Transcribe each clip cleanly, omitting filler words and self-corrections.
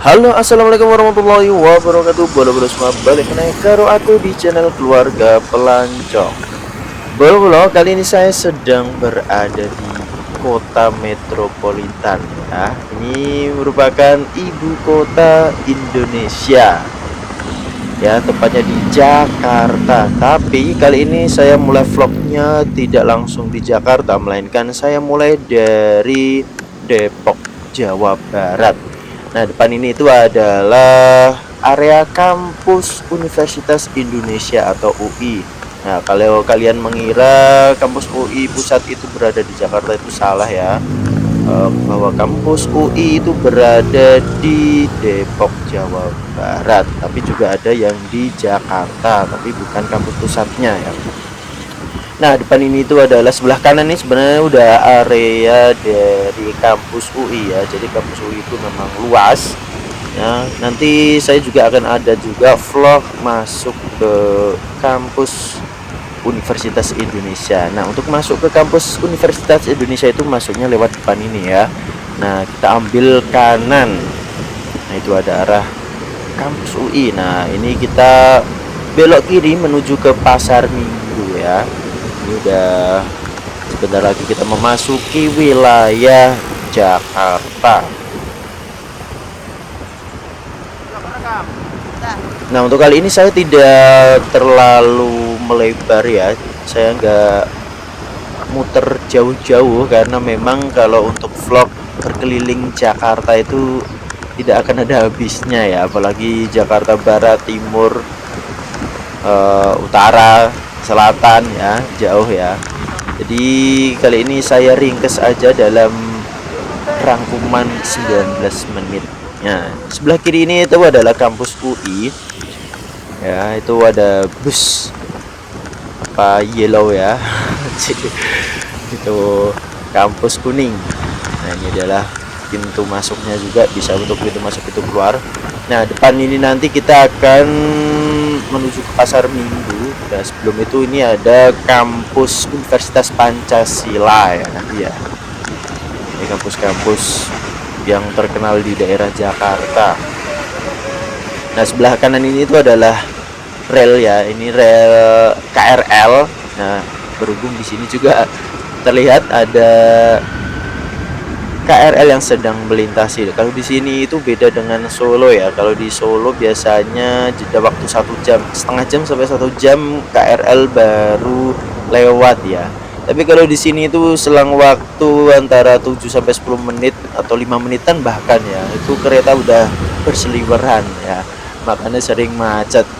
Halo, assalamualaikum warahmatullahi wabarakatuh. Bolo-bolo semua, balik menaik karo aku di channel keluarga pelancong. Bolo-bolo, kali ini saya sedang berada di kota metropolitan ya. Ini merupakan ibu kota Indonesia ya, tepatnya di Jakarta. Tapi kali ini saya mulai vlognya tidak langsung di Jakarta, melainkan saya mulai dari Depok, Jawa Barat. Nah, depan ini itu adalah area kampus Universitas Indonesia atau UI. Nah, kalau kalian mengira kampus UI pusat itu berada di Jakarta, itu salah ya. Bahwa kampus UI itu berada di Depok, Jawa Barat, tapi juga ada yang di Jakarta, tapi bukan kampus pusatnya ya. Nah, depan ini itu adalah sebelah kanan nih, sebenarnya udah area dari kampus UI ya. Jadi kampus UI itu memang luas. Ya, nanti saya juga akan ada juga vlog masuk ke kampus Universitas Indonesia. Nah, untuk masuk ke kampus Universitas Indonesia itu masuknya lewat depan ini ya. Nah, kita ambil kanan. Nah, itu ada arah kampus UI. Nah, ini kita belok kiri menuju ke Pasar Minggu ya. Ini udah sebentar lagi kita memasuki wilayah Jakarta. Nah, untuk kali ini saya tidak terlalu melebar ya. Saya nggak muter jauh-jauh karena memang kalau untuk vlog berkeliling Jakarta itu tidak akan ada habisnya ya. Apalagi Jakarta Barat, Timur, Utara, Selatan ya, jauh ya. Jadi kali ini saya ringkes aja dalam rangkuman 19 menit. Nah, sebelah kiri ini itu adalah kampus UI. Ya, itu ada bus apa yellow ya. Itu kampus kuning. Nah, ini adalah pintu masuknya juga, bisa untuk pintu masuk itu keluar. Nah, depan ini nanti kita akan menuju ke Pasar Minggu. Dan sebelum itu ini ada kampus Universitas Pancasila ya nanti ya. Ini kampus-kampus yang terkenal di daerah Jakarta. Nah, sebelah kanan ini itu adalah rel ya. Ini rel KRL. Nah, berhubung di sini juga terlihat ada KRL yang sedang melintasi. Kalau di sini itu beda dengan Solo ya. Kalau di Solo biasanya jeda waktu 1 jam, setengah jam sampai 1 jam KRL baru lewat ya. Tapi kalau di sini itu selang waktu antara 7 sampai 10 menit atau 5 menitan bahkan ya. Itu kereta udah berseliweran ya. Makanya sering macet.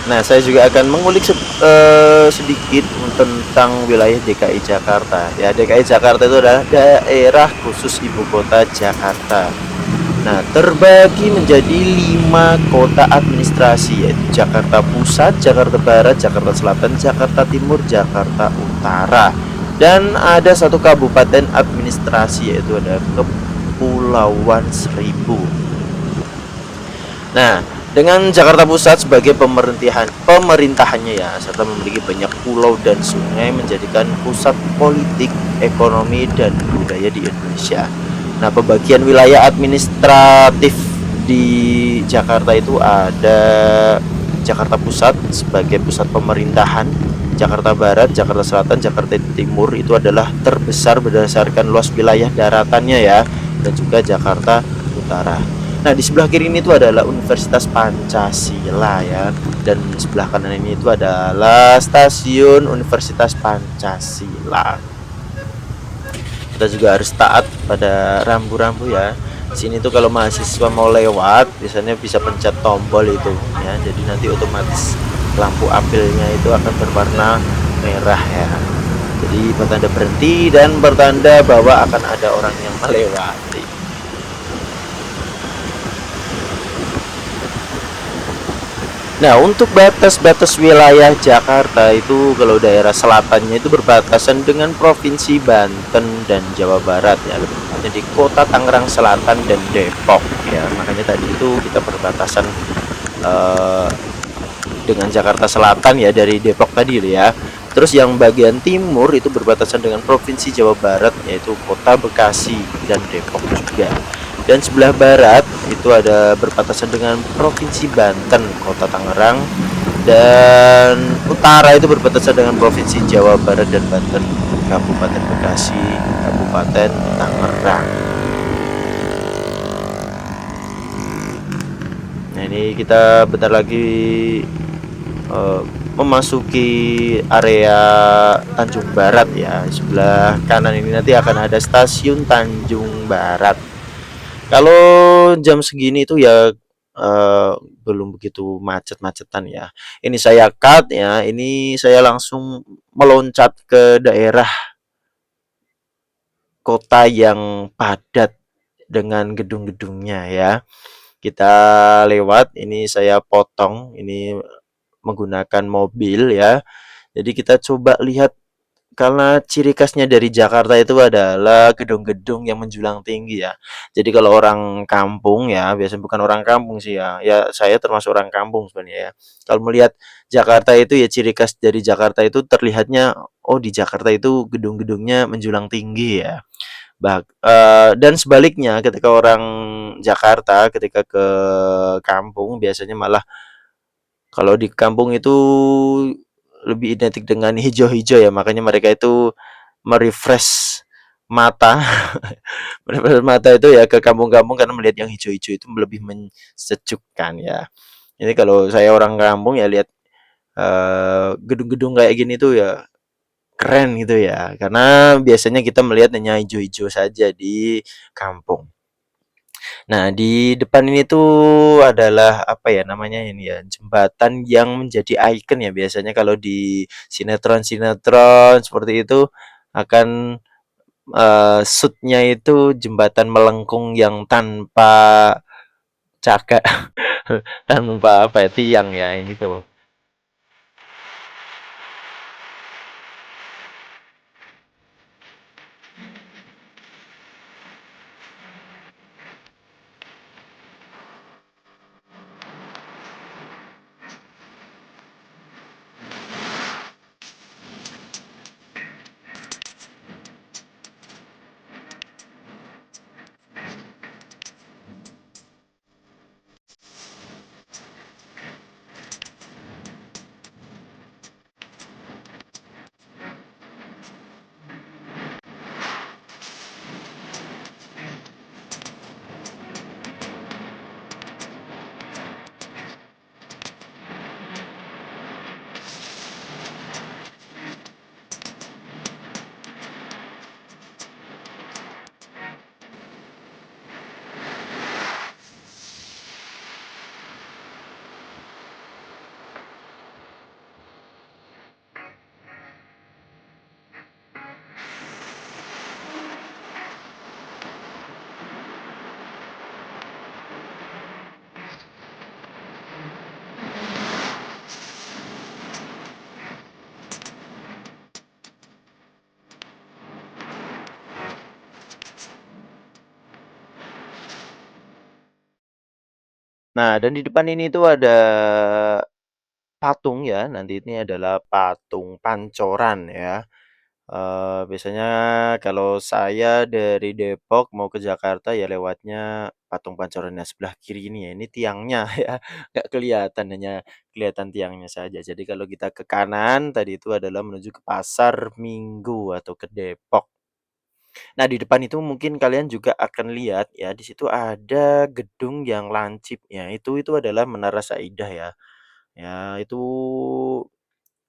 Nah, saya juga akan mengulik sedikit tentang wilayah DKI Jakarta. Ya, DKI Jakarta itu adalah daerah khusus ibu kota Jakarta. Nah, terbagi menjadi 5 kota administrasi, yaitu Jakarta Pusat, Jakarta Barat, Jakarta Selatan, Jakarta Timur, Jakarta Utara. Dan ada 1 kabupaten administrasi, yaitu ada Kepulauan Seribu. Nah, dengan Jakarta Pusat sebagai pemerintahannya ya, serta memiliki banyak pulau dan sungai, menjadikan pusat politik, ekonomi, dan budaya di Indonesia. Nah, pembagian wilayah administratif di Jakarta itu ada Jakarta Pusat sebagai pusat pemerintahan, Jakarta Barat, Jakarta Selatan, Jakarta Timur itu adalah terbesar berdasarkan luas wilayah daratannya ya, dan juga Jakarta Utara. Nah, di sebelah kiri ini itu adalah Universitas Pancasila ya, dan sebelah kanan ini itu adalah stasiun Universitas Pancasila. Kita juga harus taat pada rambu-rambu ya. Di sini tuh kalau mahasiswa mau lewat biasanya bisa pencet tombol itu ya, jadi nanti otomatis lampu apelnya itu akan berwarna merah ya. Jadi bertanda berhenti dan bertanda bahwa akan ada orang yang melewati. Nah, untuk batas-batas wilayah Jakarta itu kalau daerah selatannya itu berbatasan dengan Provinsi Banten dan Jawa Barat ya, lebih tepatnya di Kota Tangerang Selatan dan Depok ya. Makanya tadi itu kita berbatasan dengan Jakarta Selatan ya, dari Depok tadi ya. Terus yang bagian timur itu berbatasan dengan Provinsi Jawa Barat, yaitu Kota Bekasi dan Depok juga. Dan sebelah barat itu ada berbatasan dengan Provinsi Banten, Kota Tangerang, dan utara itu berbatasan dengan Provinsi Jawa Barat dan Banten, Kabupaten Bekasi, Kabupaten Tangerang. Nah, ini kita bentar lagi eh, memasuki area Tanjung Barat ya. Sebelah kanan ini nanti akan ada stasiun Tanjung Barat. Kalau jam segini itu ya belum begitu macet-macetan ya. Ini saya cut ya. Ini saya langsung meloncat ke daerah kota yang padat dengan gedung-gedungnya ya. Kita lewat, ini saya potong, ini menggunakan mobil ya. Jadi kita coba lihat, karena ciri khasnya dari Jakarta itu adalah gedung-gedung yang menjulang tinggi ya. Jadi kalau orang kampung ya, biasanya bukan orang kampung sih ya. Ya saya termasuk orang kampung sebenarnya ya. Kalau melihat Jakarta itu ya ciri khas dari Jakarta itu terlihatnya, oh di Jakarta itu gedung-gedungnya menjulang tinggi ya. Dan sebaliknya ketika orang Jakarta ketika ke kampung biasanya malah, kalau di kampung itu lebih identik dengan hijau-hijau ya, makanya mereka itu merefresh mata. Merefresh mata itu ya ke kampung-kampung karena melihat yang hijau-hijau itu lebih mensejukkan ya. Ini kalau saya orang kampung ya lihat gedung-gedung kayak gini tuh ya keren gitu ya. Karena biasanya kita melihat hanya hijau-hijau saja di kampung. Nah, di depan ini tuh adalah apa ya namanya ini ya, jembatan yang menjadi ikon ya biasanya kalau di sinetron-sinetron seperti itu akan shoot-nya itu jembatan melengkung yang tanpa caka, tanpa apa ya, tiang ya ini tuh. Nah, dan di depan ini tuh ada patung ya, nanti ini adalah patung Pancoran ya. Biasanya kalau saya dari Depok mau ke Jakarta ya lewatnya patung Pancoran yang sebelah kiri ini ya, ini tiangnya ya, nggak kelihatan, hanya kelihatan tiangnya saja. Jadi kalau kita ke kanan tadi itu adalah menuju ke Pasar Minggu atau ke Depok. Nah, di depan itu mungkin kalian juga akan lihat ya, di situ ada gedung yang lancip ya, itu adalah Menara Saidah ya. Ya, itu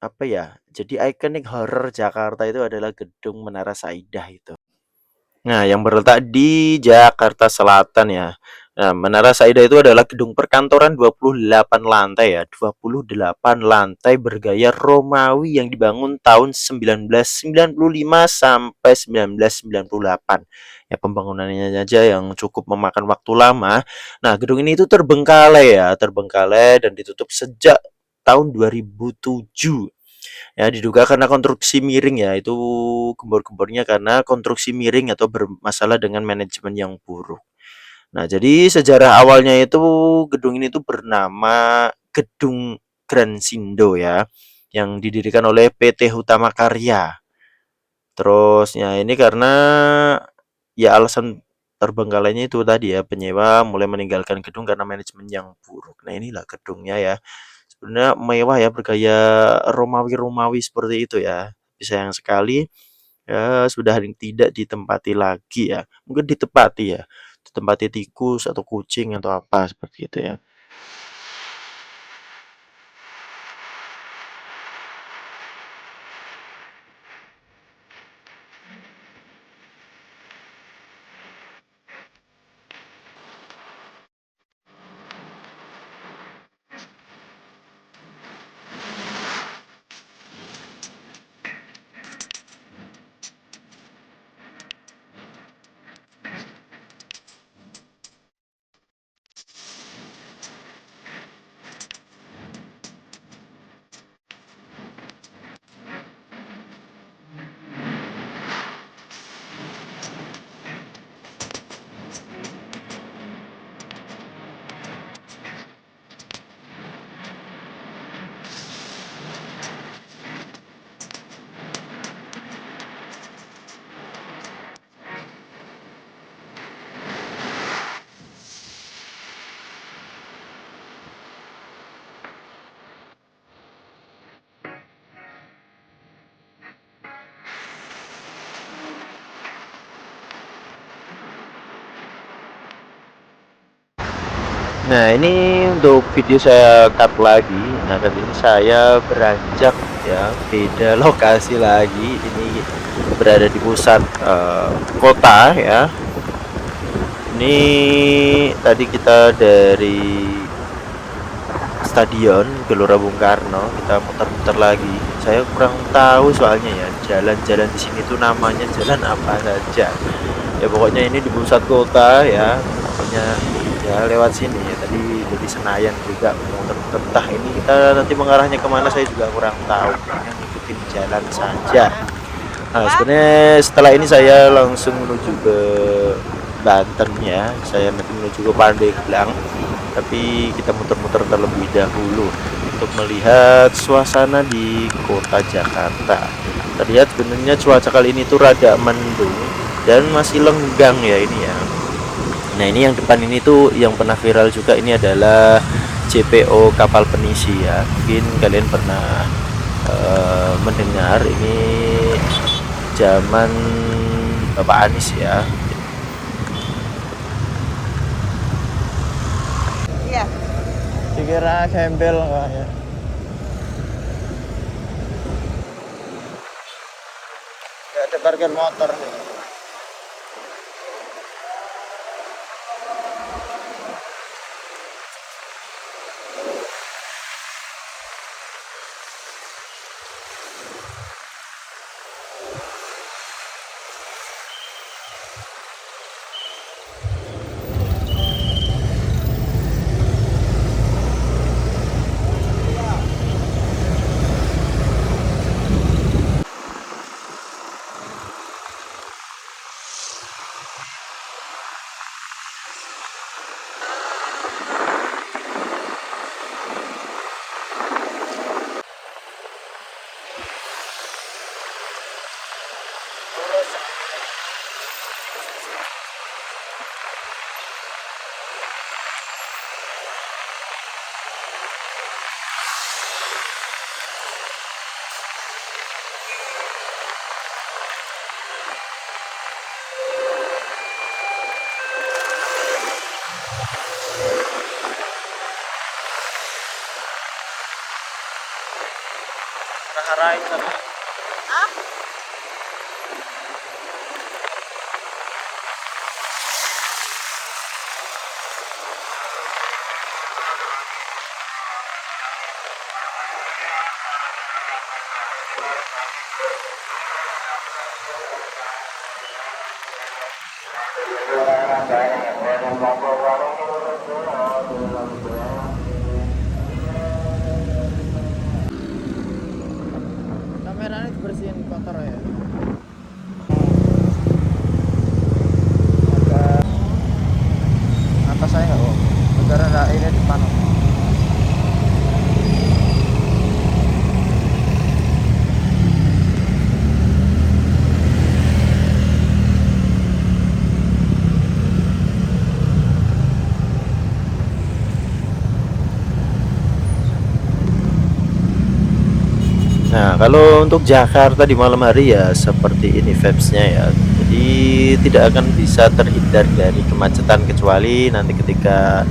apa ya, jadi ikonik horor Jakarta itu adalah gedung Menara Saidah itu. Nah, yang berletak di Jakarta Selatan ya. Nah, Menara Saidah itu adalah gedung perkantoran 28 lantai ya, 28 lantai bergaya Romawi yang dibangun tahun 1995 sampai 1998. Ya, pembangunannya aja yang cukup memakan waktu lama. Nah, gedung ini itu terbengkalai ya, terbengkalai dan ditutup sejak tahun 2007. Ya, diduga karena konstruksi miring ya, itu gembor-gembornya karena konstruksi miring atau bermasalah dengan manajemen yang buruk. Nah, jadi sejarah awalnya itu gedung ini tuh bernama Gedung Grand Sindo ya. yang didirikan oleh PT Hutama Karya. Terus ya ini karena ya alasan terbengkalainya itu tadi ya, penyewa mulai meninggalkan gedung karena manajemen yang buruk. Nah, inilah gedungnya ya. Sebenarnya mewah ya, bergaya Romawi-Romawi seperti itu ya. Tapi sayang sekali ya sudah tidak ditempati lagi ya. Mungkin ditempati ya, ditempati tikus atau kucing atau apa seperti itu ya. Nah, ini untuk video saya cut lagi. Nah, kali ini saya beranjak ya, beda lokasi lagi. Ini berada di pusat kota ya. Ini tadi kita dari Stadion Gelora Bung Karno, kita muter-muter lagi. Saya kurang tahu soalnya ya, jalan-jalan di sini tuh namanya jalan apa saja. Ya pokoknya ini di pusat kota ya, pokoknya ya lewat sini ya. Tadi dari Senayan juga muter-muter. Entah ini kita nanti mengarahnya kemana saya juga kurang tahu. Pokoknya ngikutin jalan saja. Nah, sebenarnya setelah ini saya langsung menuju ke Banten ya. Saya nanti menuju ke Pandeglang. Tapi kita muter-muter terlebih dahulu untuk melihat suasana di kota Jakarta. Terlihat sebenarnya cuaca kali ini tuh rada mendung dan masih lenggang ya ini ya. Nah, ini yang depan ini tuh yang pernah viral juga, ini adalah JPO kapal penisi ya. Mungkin kalian pernah mendengar ini zaman Bapak Anies ya. Iya. Dikira gembel enggak ya? Gak ada parkir motor. Araharain sana. Kameranya dibersihin kotor ya. Agak atas saya nggak kok. Negara ini depan. Nah, kalau untuk Jakarta di malam hari ya seperti ini vibes-nya ya. Jadi tidak akan bisa terhindar dari kemacetan kecuali nanti ketika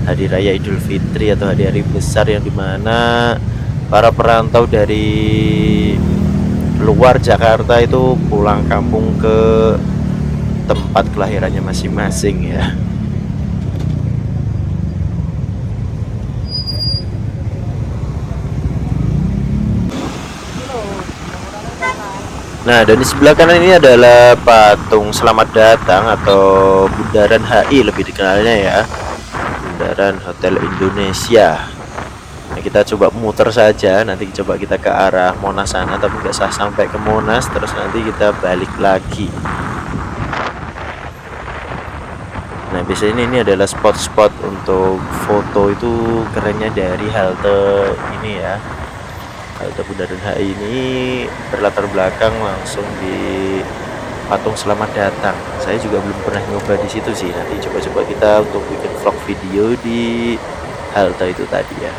hari raya Idul Fitri atau hari-hari besar yang dimana para perantau dari luar Jakarta itu pulang kampung ke tempat kelahirannya masing-masing ya. Nah, dan di sebelah kanan ini adalah patung Selamat Datang atau Bundaran HI lebih dikenalnya ya. Bundaran Hotel Indonesia. Nah, kita coba muter saja, nanti coba kita ke arah Monas sana, tapi nggak sah sampai ke Monas, terus nanti kita balik lagi. Nah, biasanya ini adalah spot-spot untuk foto itu kerennya dari halte ini ya. Halte Bundaran HI ini berlatar belakang langsung di patung Selamat Datang. Saya juga belum pernah nyoba di situ sih. Nanti coba-coba kita untuk bikin vlog video di halte itu tadi ya.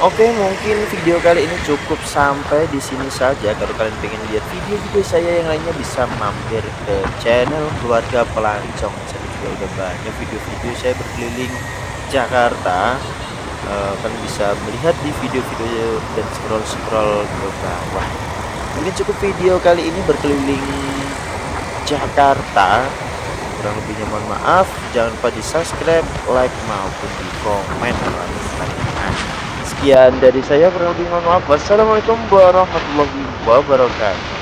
Oke, mungkin video kali ini cukup sampai di sini saja. Kalau kalian pengen lihat video-video saya yang lainnya bisa mampir ke channel Keluarga Pelancong. Saya juga udah banyak video-video saya berkeliling Jakarta. Kan bisa melihat di video-video dan scroll-scroll ke bawah. Mungkin cukup video kali ini berkeliling Jakarta. Kurang lebihnya mohon maaf. Jangan lupa di subscribe, like maupun di komen pertanyaan. Sekian dari saya, kurang lebih mohon maaf. Wassalamualaikum warahmatullahi wabarakatuh.